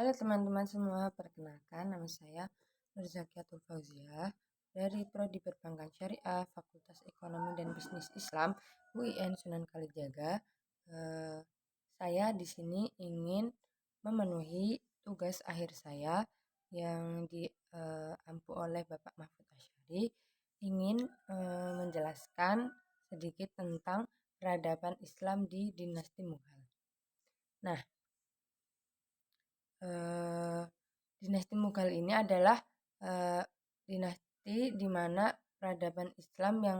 Halo teman-teman semua, perkenalkan nama saya Nur Zakiatul Fauziah dari Prodi Perbankan Syariah Fakultas Ekonomi dan Bisnis Islam UIN Sunan Kalijaga. Saya di sini ingin memenuhi tugas akhir saya yang diampu oleh Bapak Mahfud Asyari, ingin menjelaskan sedikit tentang peradaban Islam di dinasti Mughal. Nah, eh, dinasti Mughal ini adalah dinasti di mana peradaban Islam yang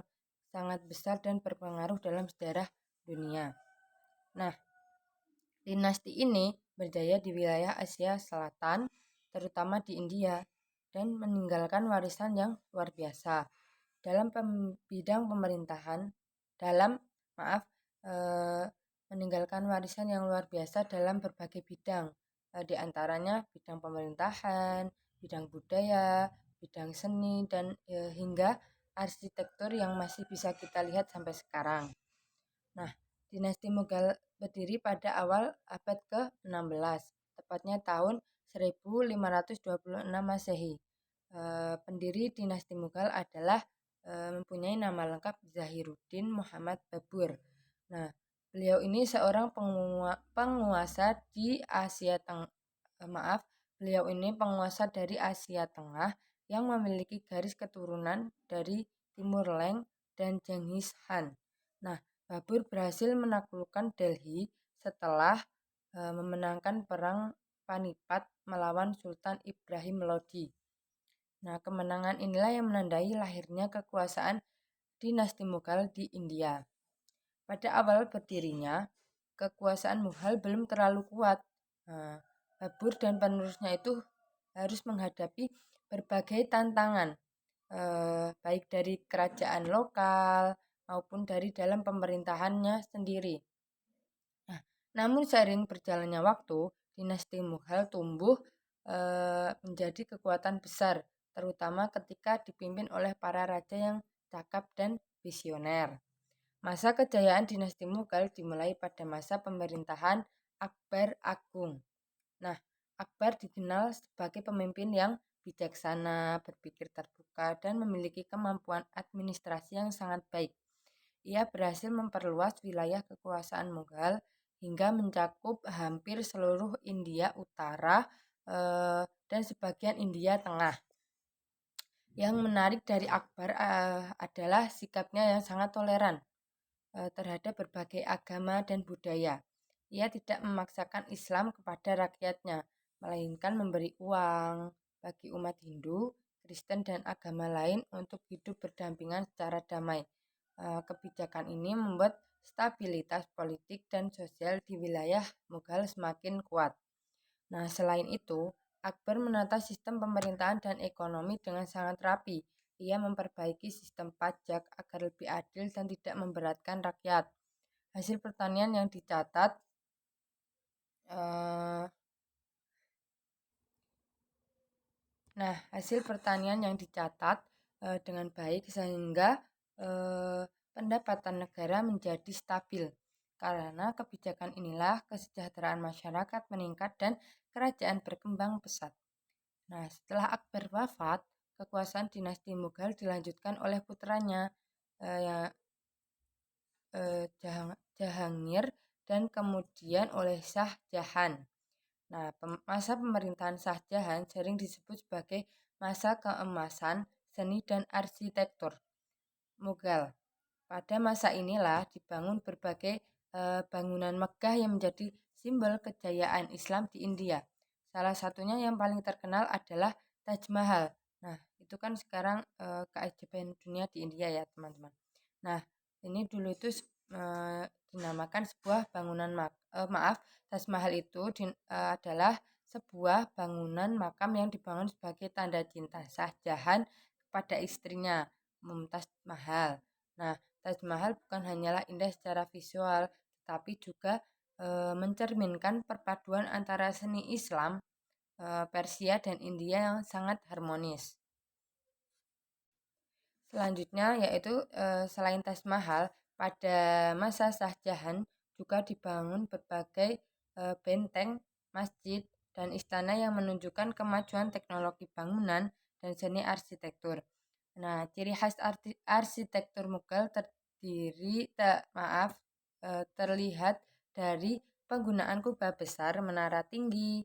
sangat besar dan berpengaruh dalam sejarah dunia. Nah, dinasti ini berjaya di wilayah Asia Selatan, terutama di India, dan meninggalkan warisan yang luar biasa dalam bidang pemerintahan. Dalam maaf, eh, meninggalkan warisan yang luar biasa dalam berbagai bidang, di antaranya bidang pemerintahan, bidang budaya, bidang seni, dan hingga arsitektur yang masih bisa kita lihat sampai sekarang. Nah, dinasti Mughal berdiri pada awal abad ke-16, tepatnya tahun 1526 Masehi. Pendiri dinasti Mughal adalah mempunyai nama lengkap Zahiruddin Muhammad Babur. Nah, beliau ini seorang penguasa di Asia Tengah. Beliau ini penguasa dari Asia Tengah yang memiliki garis keturunan dari Timur Leng dan Genghis Khan. Nah, Babur berhasil menaklukkan Delhi setelah memenangkan perang Panipat melawan Sultan Ibrahim Lodi. Nah, kemenangan inilah yang menandai lahirnya kekuasaan dinasti Mughal di India. Pada awal berdirinya, kekuasaan Mughal belum terlalu kuat. Nah, Babur dan penerusnya itu harus menghadapi berbagai tantangan, baik dari kerajaan lokal maupun dari dalam pemerintahannya sendiri. Nah, namun seiring berjalannya waktu, dinasti Mughal tumbuh menjadi kekuatan besar, terutama ketika dipimpin oleh para raja yang cakap dan visioner. Masa kejayaan dinasti Mughal dimulai pada masa pemerintahan Akbar Agung. Nah, Akbar dikenal sebagai pemimpin yang bijaksana, berpikir terbuka, dan memiliki kemampuan administrasi yang sangat baik. Ia berhasil memperluas wilayah kekuasaan Mughal hingga mencakup hampir seluruh India Utara dan sebagian India Tengah. Yang menarik dari Akbar adalah sikapnya yang sangat toleran terhadap berbagai agama dan budaya. Ia tidak memaksakan Islam kepada rakyatnya, melainkan memberi uang bagi umat Hindu, Kristen, dan agama lain untuk hidup berdampingan secara damai. Kebijakan ini membuat stabilitas politik dan sosial di wilayah Mughal semakin kuat. Nah, selain itu, Akbar menata sistem pemerintahan dan ekonomi dengan sangat rapi. Ia memperbaiki sistem pajak agar lebih adil dan tidak memberatkan rakyat. Hasil pertanian yang dicatat eh, hasil pertanian yang dicatat dengan baik sehingga pendapatan negara menjadi stabil. Karena kebijakan inilah kesejahteraan masyarakat meningkat dan kerajaan berkembang pesat. Nah, setelah Akbar wafat, kekuasaan dinasti Mughal dilanjutkan oleh putranya Jahangir dan kemudian oleh Shah Jahan. Nah, masa pemerintahan Shah Jahan sering disebut sebagai masa keemasan seni dan arsitektur Mughal. Pada masa inilah dibangun berbagai bangunan megah yang menjadi simbol kejayaan Islam di India. Salah satunya yang paling terkenal adalah Taj Mahal. Nah, itu kan sekarang keajaiban dunia di India ya, teman-teman. Nah, ini dulu itu dinamakan sebuah bangunan Taj Mahal itu adalah sebuah bangunan makam yang dibangun sebagai tanda cinta Shah Jahan kepada istrinya Mumtaz Mahal. Nah, Taj Mahal bukan hanyalah indah secara visual, tetapi juga mencerminkan perpaduan antara seni Islam, Persia, dan India yang sangat harmonis. Selanjutnya yaitu selain Taj Mahal, pada masa Shah Jahan juga dibangun berbagai benteng, masjid, dan istana yang menunjukkan kemajuan teknologi bangunan dan seni arsitektur. Nah, ciri khas arsitektur Mughal terlihat dari penggunaan kubah besar, menara tinggi,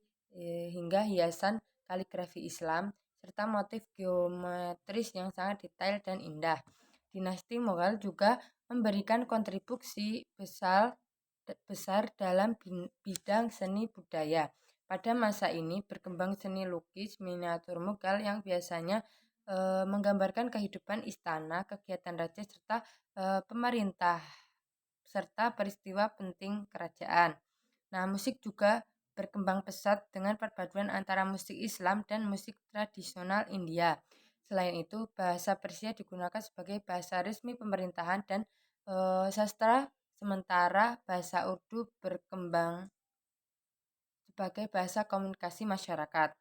hingga hiasan kaligrafi Islam, serta motif geometris yang sangat detail dan indah. Dinasti Mughal juga memberikan kontribusi besar dalam bidang seni budaya. Pada masa ini berkembang seni lukis miniatur Mughal yang biasanya menggambarkan kehidupan istana, kegiatan raja, serta pemerintah, serta peristiwa penting kerajaan. Nah, musik juga berkembang pesat dengan perpaduan antara musik Islam dan musik tradisional India. Selain itu, bahasa Persia digunakan sebagai bahasa resmi pemerintahan dan sastra, sementara bahasa Urdu berkembang sebagai bahasa komunikasi masyarakat.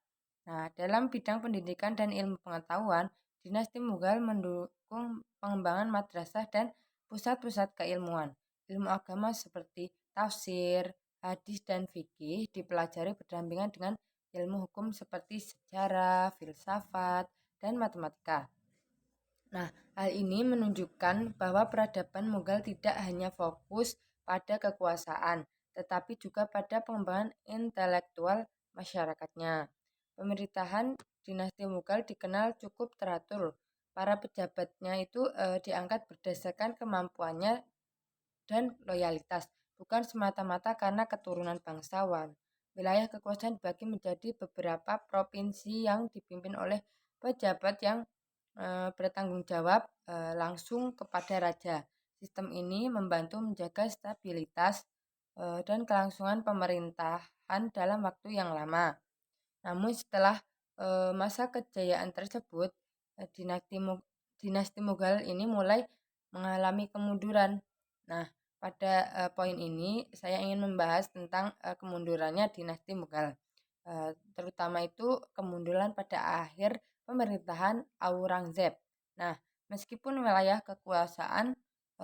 Nah, dalam bidang pendidikan dan ilmu pengetahuan, dinasti Mughal mendukung pengembangan madrasah dan pusat-pusat keilmuan. Ilmu agama seperti tafsir, hadis, dan fikih dipelajari berdampingan dengan ilmu hukum seperti sejarah, filsafat, dan matematika. Nah, hal ini menunjukkan bahwa peradaban Mughal tidak hanya fokus pada kekuasaan, tetapi juga pada pengembangan intelektual masyarakatnya. Pemerintahan dinasti Mughal dikenal cukup teratur. Para pejabatnya itu diangkat berdasarkan kemampuannya dan loyalitas, bukan semata-mata karena keturunan bangsawan. Wilayah kekuasaan dibagi menjadi beberapa provinsi yang dipimpin oleh pejabat yang bertanggung jawab langsung kepada raja. Sistem ini membantu menjaga stabilitas dan kelangsungan pemerintahan dalam waktu yang lama. Namun setelah masa kejayaan tersebut, dinasti Mughal ini mulai mengalami kemunduran. Nah, pada poin ini saya ingin membahas tentang kemundurannya dinasti Mughal. Terutama itu kemunduran pada akhir pemerintahan Aurangzeb. Nah, meskipun wilayah kekuasaan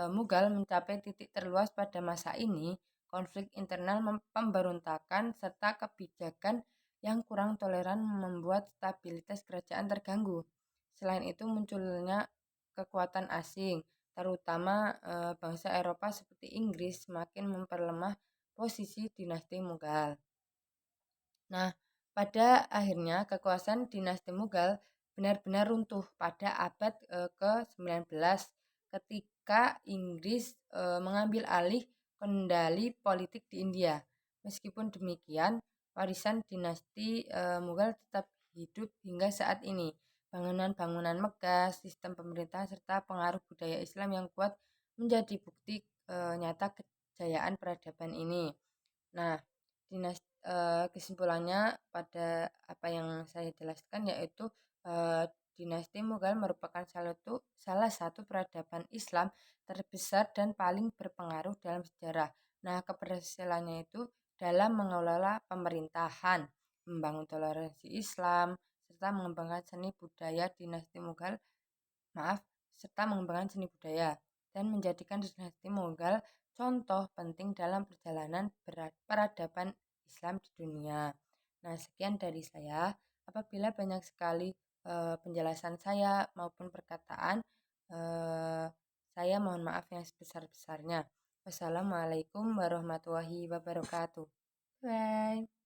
Mughal mencapai titik terluas pada masa ini, konflik internal, pemberontakan, serta kebijakan yang kurang toleran membuat stabilitas kerajaan terganggu. Selain itu munculnya kekuatan asing, terutama bangsa Eropa seperti Inggris, semakin memperlemah posisi dinasti Mughal. Nah, pada akhirnya kekuasaan dinasti Mughal benar-benar runtuh pada abad ke-19 ketika Inggris mengambil alih kendali politik di India. Meskipun demikian, warisan dinasti Mughal tetap hidup hingga saat ini. Bangunan-bangunan megah, sistem pemerintahan, serta pengaruh budaya Islam yang kuat menjadi bukti nyata kejayaan peradaban ini. Nah, kesimpulannya pada apa yang saya jelaskan yaitu dinasti Mughal merupakan salah satu peradaban Islam terbesar dan paling berpengaruh dalam sejarah. Nah, keberhasilannya itu dalam mengelola pemerintahan, membangun toleransi Islam, serta mengembangkan seni budaya dinasti Mughal, serta mengembangkan seni budaya dan menjadikan dinasti Mughal contoh penting dalam perjalanan peradaban Islam di dunia. Nah, sekian dari saya. Apabila banyak sekali penjelasan saya maupun perkataan, saya mohon maaf yang sebesar-besarnya. Wassalamualaikum warahmatullahi wabarakatuh. Bye.